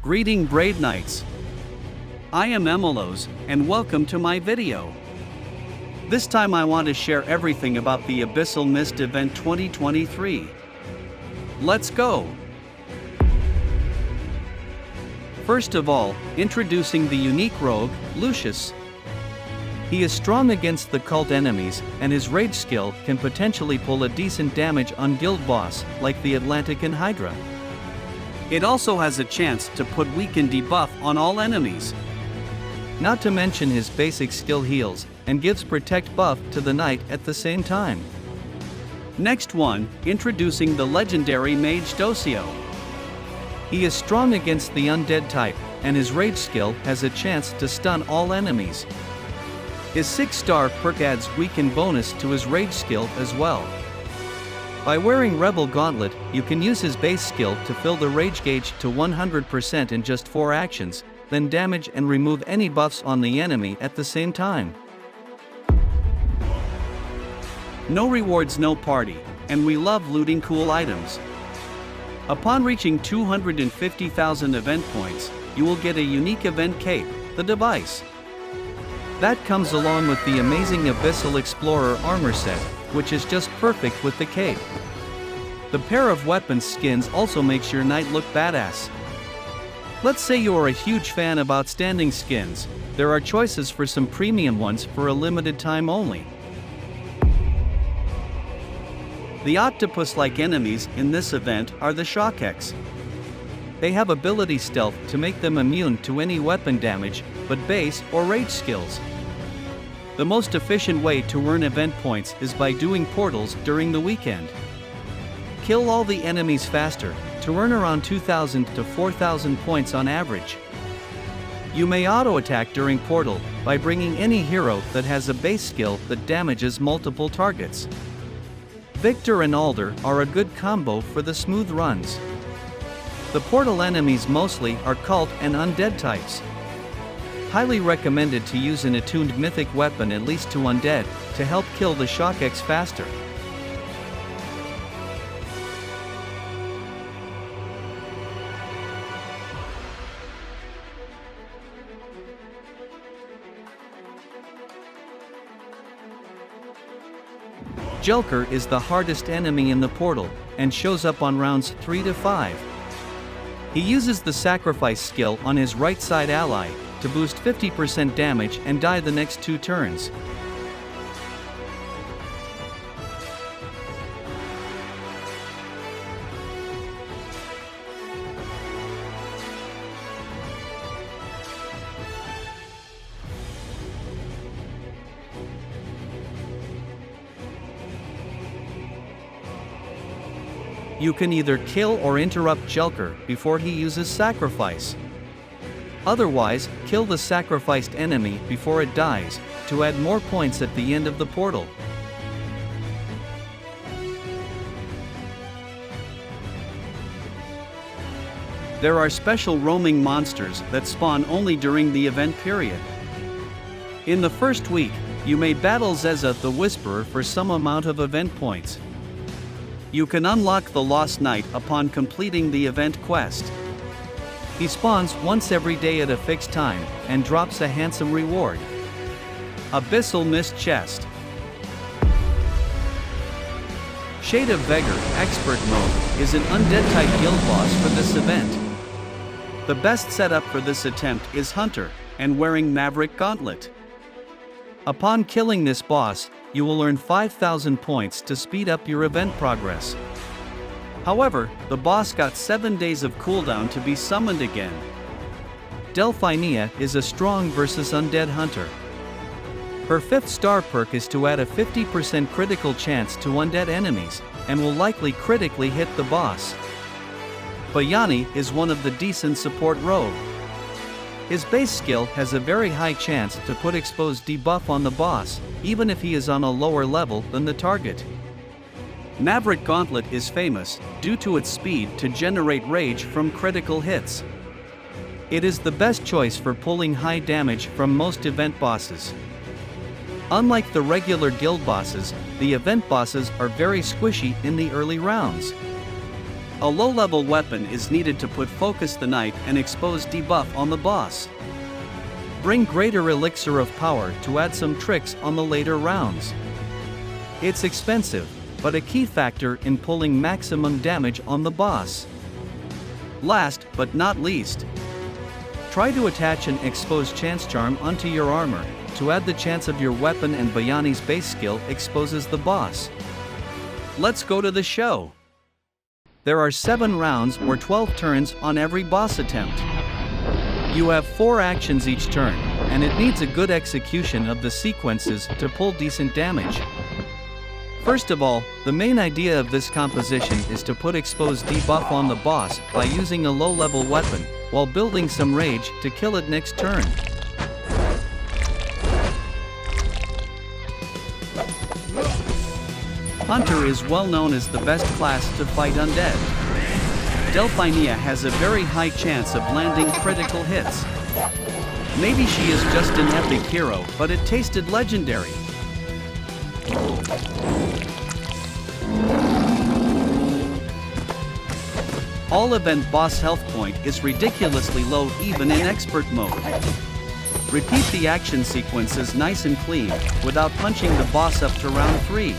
Greeting Braid Knights. I am Emelos, and welcome to my video. This time I want to share everything about the Abyssal Mist event 2023. Let's go! First of all, introducing the unique rogue, Lucius. He is strong against the cult enemies, and his rage skill can potentially pull a decent damage on guild boss, like the Atlantican Hydra. It also has a chance to put weaken debuff on all enemies. Not to mention his basic skill heals, and gives protect buff to the knight at the same time. Next one, introducing the legendary mage Docio. He is strong against the undead type, and his rage skill has a chance to stun all enemies. His 6-star perk adds weaken bonus to his rage skill as well. By wearing Rebel Gauntlet, you can use his base skill to fill the rage gauge to 100% in just 4 actions, then damage and remove any buffs on the enemy at the same time. No rewards, no party, and we love looting cool items. Upon reaching 250,000 event points, you will get a unique event cape, the device. That comes along with the amazing Abyssal Explorer armor set, which is just perfect with the cape. The pair of weapons skins also makes your knight look badass. Let's say you are a huge fan of outstanding skins, there are choices for some premium ones for a limited time only. The octopus-like enemies in this event are the Shockex. They have ability stealth to make them immune to any weapon damage, but base or rage skills. The most efficient way to earn event points is by doing portals during the weekend. Kill all the enemies faster, to earn around 2,000 to 4,000 points on average. You may auto-attack during portal by bringing any hero that has a base skill that damages multiple targets. Victor and Alder are a good combo for the smooth runs. The portal enemies mostly are cult and undead types. Highly recommended to use an attuned mythic weapon at least to undead, to help kill the Shockex faster. Jelker is the hardest enemy in the portal, and shows up on rounds 3 to 5. He uses the sacrifice skill on his right side ally, to boost 50% damage and die the next 2 turns. You can either kill or interrupt Jelker before he uses sacrifice. Otherwise, kill the sacrificed enemy before it dies, to add more points at the end of the portal. There are special roaming monsters that spawn only during the event period. In the first week, you may battle Zeza the Whisperer for some amount of event points. You can unlock the Lost Knight upon completing the event quest. He spawns once every day at a fixed time, and drops a handsome reward. Abyssal Mist Chest. Shade of Vegor Expert Mode is an undead-type guild boss for this event. The best setup for this attempt is Hunter, and wearing Maverick Gauntlet. Upon killing this boss, you will earn 5,000 points to speed up your event progress. However, the boss got 7 days of cooldown to be summoned again. Delphinia is a strong versus undead hunter. Her 5th star perk is to add a 50% critical chance to undead enemies, and will likely critically hit the boss. Bayani is one of the decent support rogue. His base skill has a very high chance to put exposed debuff on the boss, even if he is on a lower level than the target. Maverick Gauntlet is famous due to its speed to generate rage from critical hits. It is the best choice for pulling high damage from most event bosses. Unlike the regular guild bosses, the event bosses are very squishy in the early rounds. A low-level weapon is needed to put Focus the Knight and expose debuff on the boss. Bring Greater Elixir of Power to add some tricks on the later rounds. It's expensive, but a key factor in pulling maximum damage on the boss. Last but not least, try to attach an Expose Chance Charm onto your armor to add the chance of your weapon, and Bayani's base skill exposes the boss. Let's go to the show. There are 7 rounds or 12 turns on every boss attempt. You have 4 actions each turn, and it needs a good execution of the sequences to pull decent damage. First of all, the main idea of this composition is to put Expose debuff on the boss by using a low-level weapon, while building some rage to kill it next turn. Hunter is well known as the best class to fight undead. Delphinia has a very high chance of landing critical hits. Maybe she is just an epic hero, but it tasted legendary. All event boss health point is ridiculously low even in expert mode. Repeat the action sequences nice and clean, without punching the boss up to round 3.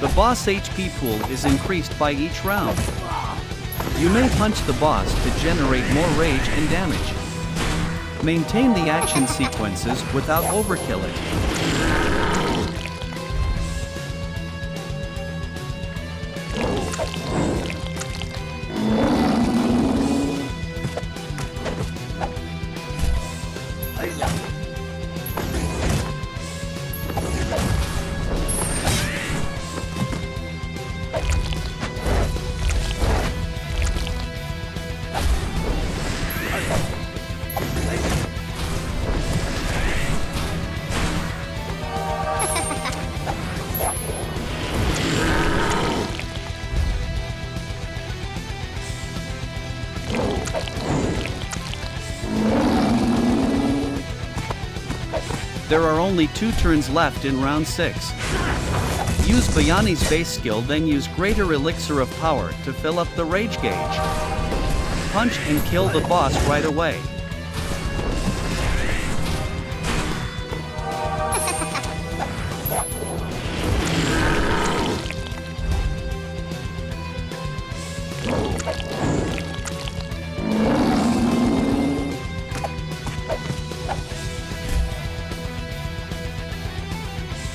The boss HP pool is increased by each round. You may punch the boss to generate more rage and damage. Maintain the action sequences without overkill it. There are only 2 turns left in round 6. Use Bayani's base skill, then use Greater Elixir of Power to fill up the rage gauge. Punch and kill the boss right away.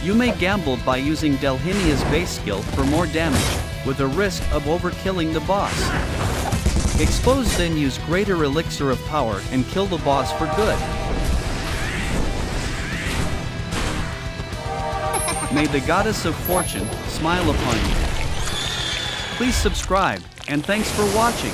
You may gamble by using Delhinia's base skill for more damage, with a risk of overkilling the boss. Expose, then use Greater Elixir of Power and kill the boss for good. May the Goddess of Fortune smile upon you. Please subscribe, and thanks for watching.